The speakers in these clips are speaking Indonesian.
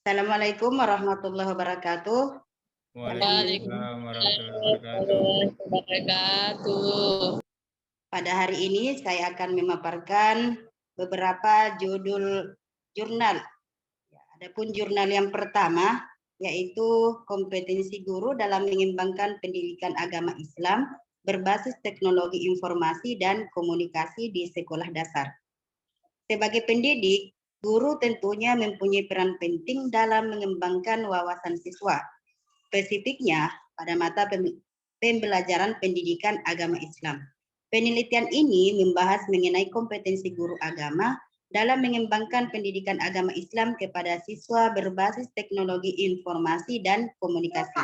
Assalamualaikum warahmatullahi wabarakatuh. Waalaikumsalam warahmatullahi wabarakatuh. Pada hari ini saya akan memaparkan beberapa judul jurnal. Adapun jurnal yang pertama yaitu kompetensi guru dalam mengembangkan pendidikan agama Islam berbasis teknologi informasi dan komunikasi di sekolah dasar. Sebagai pendidik, guru tentunya mempunyai peran penting dalam mengembangkan wawasan siswa, spesifiknya pada mata pembelajaran pendidikan agama Islam. Penelitian ini membahas mengenai kompetensi guru agama dalam mengembangkan pendidikan agama Islam kepada siswa berbasis teknologi informasi dan komunikasi.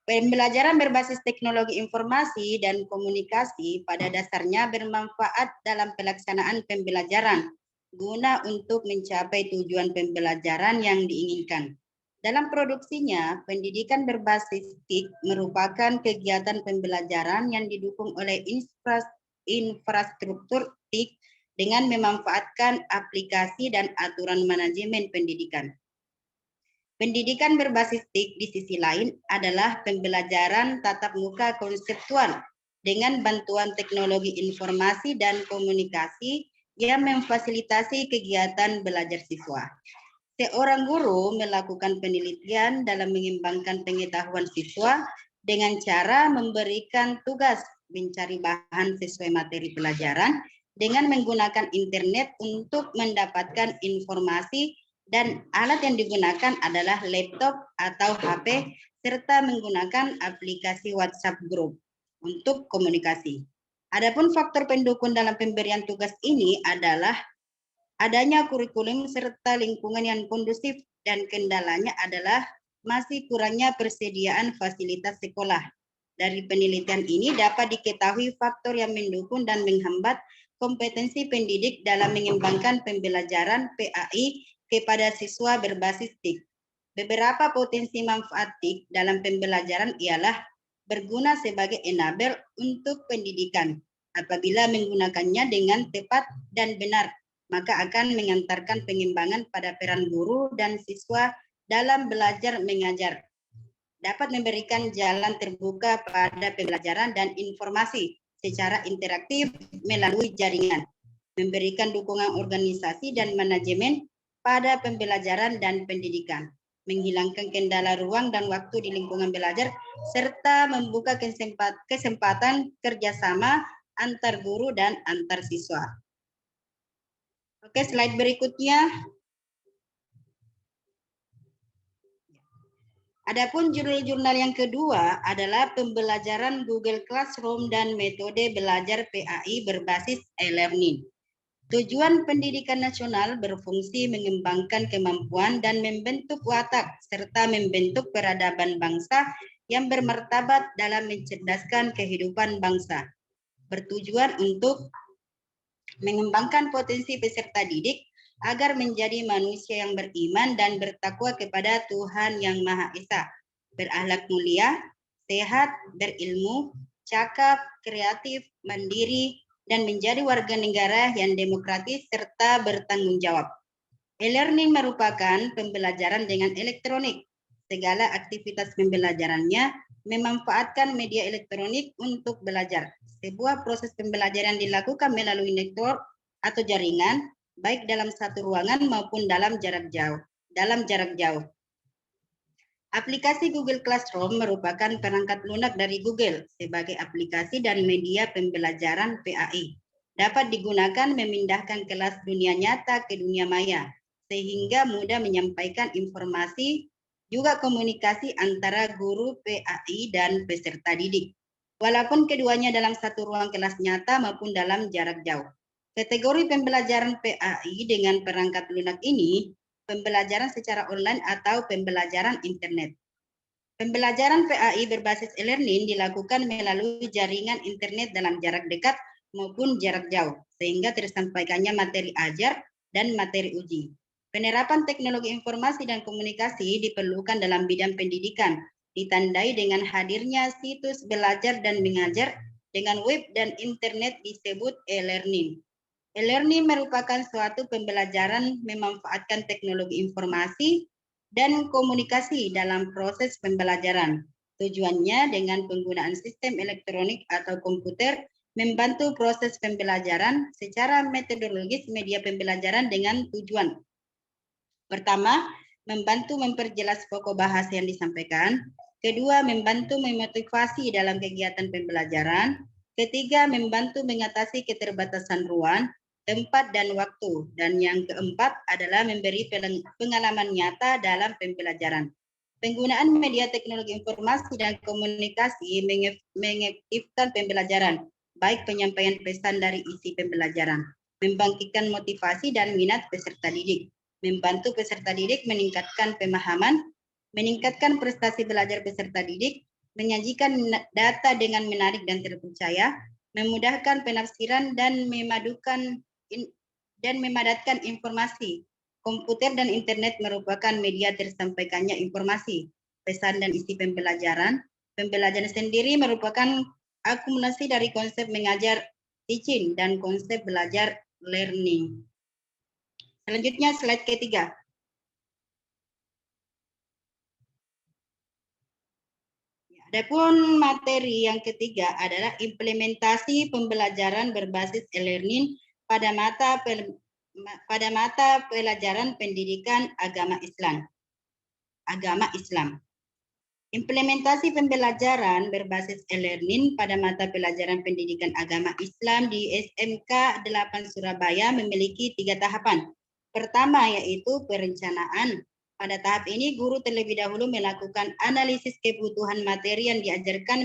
Pembelajaran berbasis teknologi informasi dan komunikasi pada dasarnya bermanfaat dalam pelaksanaan pembelajaran guna untuk mencapai tujuan pembelajaran yang diinginkan. Dalam produksinya, pendidikan berbasis TIK merupakan kegiatan pembelajaran yang didukung oleh infrastruktur TIK dengan memanfaatkan aplikasi dan aturan manajemen pendidikan. Pendidikan berbasis TIK di sisi lain adalah pembelajaran tatap muka konseptual dengan bantuan teknologi informasi dan komunikasi yang memfasilitasi kegiatan belajar siswa. Seorang guru melakukan penelitian dalam mengembangkan pengetahuan siswa dengan cara memberikan tugas mencari bahan sesuai materi pelajaran dengan menggunakan internet untuk mendapatkan informasi, dan alat yang digunakan adalah laptop atau HP serta menggunakan aplikasi WhatsApp Group untuk komunikasi. Adapun faktor pendukung dalam pemberian tugas ini adalah adanya kurikulum serta lingkungan yang kondusif, dan kendalanya adalah masih kurangnya persediaan fasilitas sekolah. Dari penelitian ini dapat diketahui faktor yang mendukung dan menghambat kompetensi pendidik dalam mengembangkan pembelajaran PAI kepada siswa berbasis TIK. Beberapa potensi manfaat TIK dalam pembelajaran ialah berguna sebagai enabler untuk pendidikan. Apabila menggunakannya dengan tepat dan benar, maka akan mengantarkan pengembangan pada peran guru dan siswa dalam belajar mengajar. Dapat memberikan jalan terbuka pada pembelajaran dan informasi secara interaktif melalui jaringan, memberikan dukungan organisasi dan manajemen pada pembelajaran dan pendidikan, menghilangkan kendala ruang dan waktu di lingkungan belajar, serta membuka kesempatan kerjasama antar guru dan antar siswa. Oke, slide berikutnya. Adapun jurnal yang kedua adalah pembelajaran Google Classroom dan metode belajar PAI berbasis e-learning. Tujuan pendidikan nasional berfungsi mengembangkan kemampuan dan membentuk watak serta membentuk peradaban bangsa yang bermartabat dalam mencerdaskan kehidupan bangsa. Bertujuan untuk mengembangkan potensi peserta didik agar menjadi manusia yang beriman dan bertakwa kepada Tuhan Yang Maha Esa, berakhlak mulia, sehat, berilmu, cakap, kreatif, mandiri, dan menjadi warga negara yang demokratis serta bertanggung jawab. E-learning merupakan pembelajaran dengan elektronik. Segala aktivitas pembelajarannya memanfaatkan media elektronik untuk belajar. Sebuah proses pembelajaran dilakukan melalui network atau jaringan, baik dalam satu ruangan maupun dalam jarak jauh. Aplikasi Google Classroom merupakan perangkat lunak dari Google sebagai aplikasi dan media pembelajaran PAI. Dapat digunakan memindahkan kelas dunia nyata ke dunia maya, sehingga mudah menyampaikan informasi, juga komunikasi antara guru PAI dan peserta didik, walaupun keduanya dalam satu ruang kelas nyata maupun dalam jarak jauh. Kategori pembelajaran PAI dengan perangkat lunak ini, pembelajaran secara online atau pembelajaran internet. Pembelajaran PAI berbasis e-learning dilakukan melalui jaringan internet dalam jarak dekat maupun jarak jauh, sehingga tersampaikannya materi ajar dan materi uji. Penerapan teknologi informasi dan komunikasi diperlukan dalam bidang pendidikan, ditandai dengan hadirnya situs belajar dan mengajar dengan web dan internet disebut e-learning. E-learning merupakan suatu pembelajaran memanfaatkan teknologi informasi dan komunikasi dalam proses pembelajaran. Tujuannya dengan penggunaan sistem elektronik atau komputer membantu proses pembelajaran secara metodologis media pembelajaran dengan tujuan. Pertama, membantu memperjelas pokok bahasa yang disampaikan. Kedua, membantu memotivasi dalam kegiatan pembelajaran. Ketiga, membantu mengatasi keterbatasan ruang, tempat, dan waktu. Dan yang keempat adalah memberi pengalaman nyata dalam pembelajaran. Penggunaan media teknologi informasi dan komunikasi mengefektifkan pembelajaran, baik penyampaian pesan dari isi pembelajaran, membangkitkan motivasi dan minat peserta didik, membantu peserta didik meningkatkan pemahaman, meningkatkan prestasi belajar peserta didik, menyajikan data dengan menarik dan terpercaya, memudahkan penafsiran dan memadatkan informasi. Komputer dan internet merupakan media tersampaikannya informasi, pesan dan isi pembelajaran. Pembelajaran sendiri merupakan akumulasi dari konsep mengajar teaching dan konsep belajar learning. Selanjutnya slide ketiga. Adapun materi yang ketiga adalah implementasi pembelajaran berbasis e-learning pada mata pelajaran pendidikan agama Islam. Implementasi pembelajaran berbasis e-learning pada mata pelajaran pendidikan agama Islam di SMK 8 Surabaya memiliki 3 tahapan. Pertama yaitu perencanaan. Pada tahap ini guru terlebih dahulu melakukan analisis kebutuhan materi yang diajarkan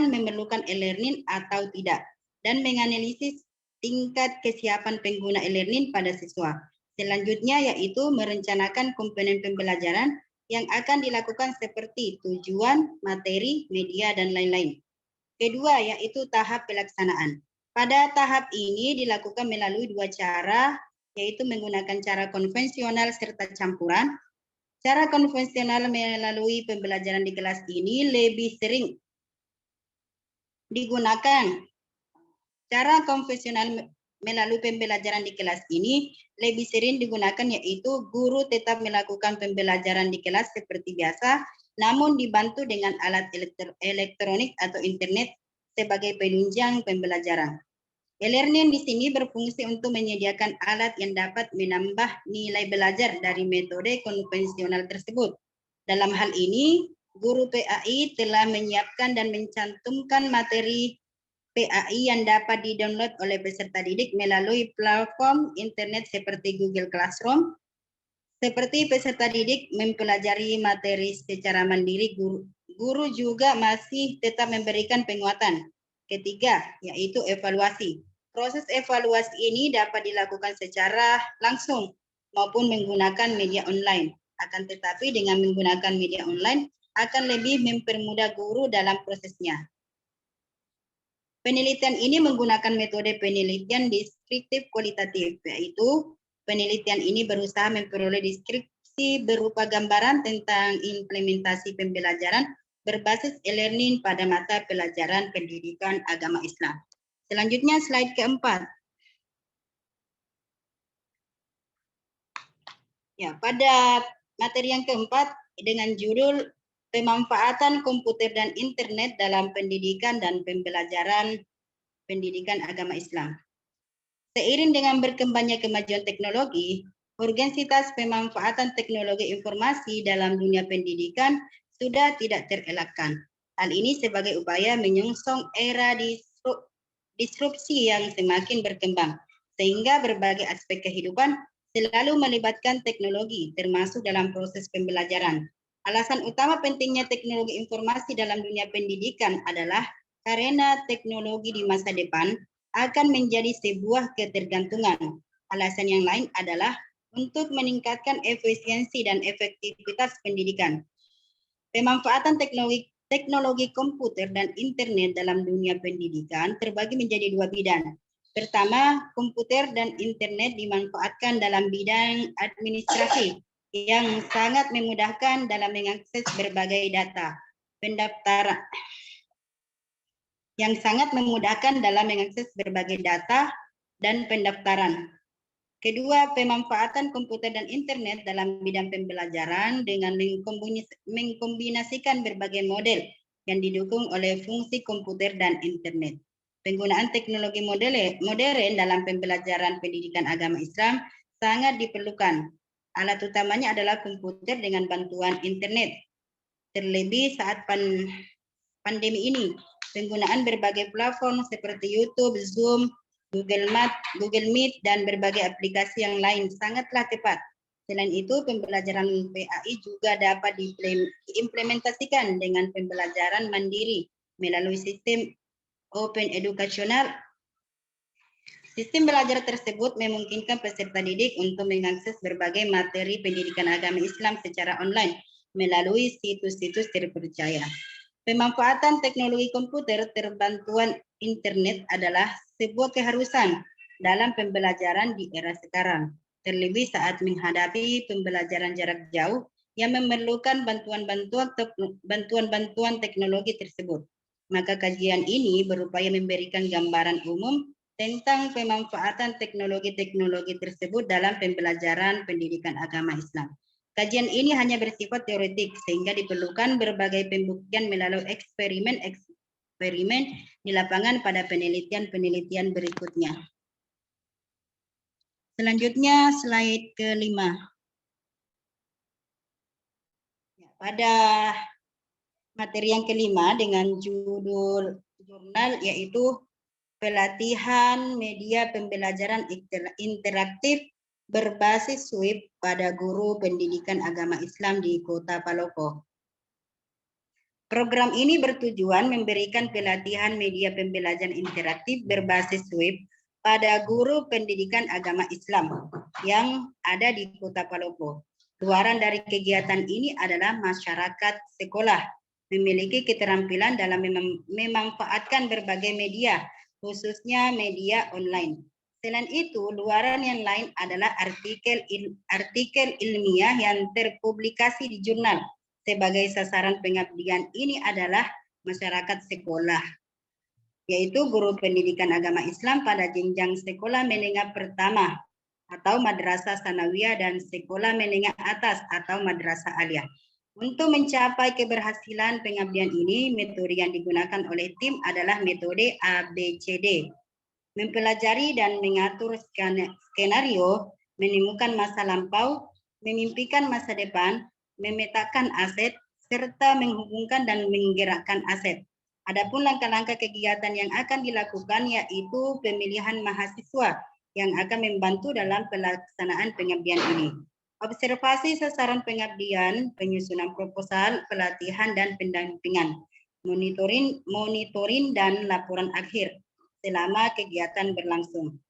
memerlukan e-learning atau tidak, dan menganalisis tingkat kesiapan pengguna e-learning pada siswa. Selanjutnya yaitu merencanakan komponen pembelajaran yang akan dilakukan seperti tujuan, materi, media, dan lain-lain. Kedua yaitu tahap pelaksanaan. Pada tahap ini dilakukan melalui 2 cara, yaitu menggunakan cara konvensional serta campuran. Cara konvensional melalui pembelajaran di kelas ini lebih sering digunakan. Cara konvensional melalui pembelajaran di kelas ini lebih sering digunakan, yaitu guru tetap melakukan pembelajaran di kelas seperti biasa, namun dibantu dengan alat elektronik atau internet sebagai penunjang pembelajaran. E-learning di sini berfungsi untuk menyediakan alat yang dapat menambah nilai belajar dari metode konvensional tersebut. Dalam hal ini, guru PAI telah menyiapkan dan mencantumkan materi PAI yang dapat di-download oleh peserta didik melalui platform internet seperti Google Classroom. Seperti peserta didik mempelajari materi secara mandiri, guru juga masih tetap memberikan penguatan. Ketiga, yaitu evaluasi. Proses evaluasi ini dapat dilakukan secara langsung maupun menggunakan media online. Akan tetapi dengan menggunakan media online akan lebih mempermudah guru dalam prosesnya. Penelitian ini menggunakan metode penelitian deskriptif kualitatif, yaitu penelitian ini berusaha memperoleh deskripsi berupa gambaran tentang implementasi pembelajaran berbasis e-learning pada mata pelajaran pendidikan agama Islam. Selanjutnya slide keempat. Ya, pada materi yang keempat dengan judul pemanfaatan komputer dan internet dalam pendidikan dan pembelajaran pendidikan agama Islam. Seiring dengan berkembangnya kemajuan teknologi, urgensitas pemanfaatan teknologi informasi dalam dunia pendidikan sudah tidak terelakkan. Hal ini sebagai upaya menyongsong era disrupsi yang semakin berkembang, sehingga berbagai aspek kehidupan selalu melibatkan teknologi, termasuk dalam proses pembelajaran. Alasan utama pentingnya teknologi informasi dalam dunia pendidikan adalah karena teknologi di masa depan akan menjadi sebuah ketergantungan. Alasan yang lain adalah untuk meningkatkan efisiensi dan efektivitas pendidikan. Pemanfaatan teknologi komputer dan internet dalam dunia pendidikan terbagi menjadi 2 bidang. Pertama, komputer dan internet dimanfaatkan dalam bidang administrasi yang sangat memudahkan dalam mengakses berbagai data, yang sangat memudahkan dalam mengakses berbagai data dan pendaftaran. Kedua, pemanfaatan komputer dan internet dalam bidang pembelajaran dengan mengkombinasikan berbagai model yang didukung oleh fungsi komputer dan internet. Penggunaan teknologi modern dalam pembelajaran pendidikan agama Islam sangat diperlukan. Alat utamanya adalah komputer dengan bantuan internet. Terlebih saat pandemi ini, penggunaan berbagai platform seperti YouTube, Zoom, Google Meet, dan berbagai aplikasi yang lain sangatlah tepat. Selain itu, pembelajaran PAI juga dapat diimplementasikan dengan pembelajaran mandiri melalui sistem open educational. Sistem belajar tersebut memungkinkan peserta didik untuk mengakses berbagai materi pendidikan agama Islam secara online melalui situs-situs terpercaya. Pemanfaatan teknologi komputer terbantuan internet adalah sebuah keharusan dalam pembelajaran di era sekarang, terlebih saat menghadapi pembelajaran jarak jauh yang memerlukan bantuan-bantuan teknologi tersebut. Maka kajian ini berupaya memberikan gambaran umum tentang pemanfaatan teknologi-teknologi tersebut dalam pembelajaran pendidikan agama Islam. Kajian ini hanya bersifat teoretik sehingga diperlukan berbagai pembuktian melalui eksperimen di lapangan pada penelitian-penelitian berikutnya. Selanjutnya slide ke-5. Pada materi yang kelima dengan judul jurnal yaitu pelatihan media pembelajaran interaktif berbasis web pada guru pendidikan agama Islam di Kota Palopo. Program ini bertujuan memberikan pelatihan media pembelajaran interaktif berbasis web pada guru pendidikan agama Islam yang ada di Kota Palopo. Luaran dari kegiatan ini adalah masyarakat sekolah memiliki keterampilan dalam memanfaatkan berbagai media, khususnya media online. Selain itu, luaran yang lain adalah artikel ilmiah yang terpublikasi di jurnal. Sebagai sasaran pengabdian ini adalah masyarakat sekolah, yaitu guru pendidikan agama Islam pada jenjang sekolah menengah pertama atau madrasah sanawiyah dan sekolah menengah atas atau madrasah aliyah. Untuk mencapai keberhasilan pengabdian ini, metode yang digunakan oleh tim adalah metode ABCD. Mempelajari dan mengatur skenario, menemukan masa lampau, memimpikan masa depan, memetakan aset, serta menghubungkan dan menggerakkan aset. Adapun langkah-langkah kegiatan yang akan dilakukan yaitu pemilihan mahasiswa yang akan membantu dalam pelaksanaan pengabdian ini. Observasi sasaran pengabdian, penyusunan proposal, pelatihan dan pendampingan, monitoring dan laporan akhir selama kegiatan berlangsung.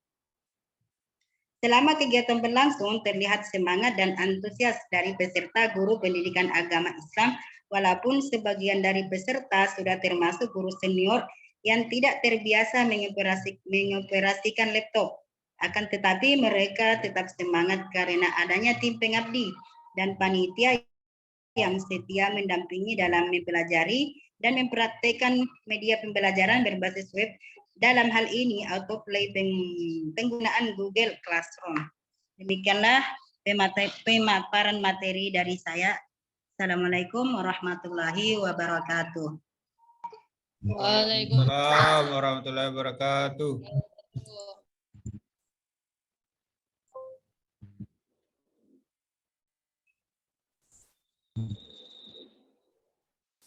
Selama kegiatan berlangsung, terlihat semangat dan antusias dari peserta guru pendidikan agama Islam, walaupun sebagian dari peserta sudah termasuk guru senior yang tidak terbiasa mengoperasikan laptop. Akan tetapi mereka tetap semangat karena adanya tim pengabdi dan panitia yang setia mendampingi dalam mempelajari dan mempraktekkan media pembelajaran berbasis web. Dalam hal ini, autoplay penggunaan Google Classroom. Demikianlah pemaparan materi dari saya. Assalamualaikum warahmatullahi wabarakatuh. Waalaikumsalam warahmatullahi wabarakatuh.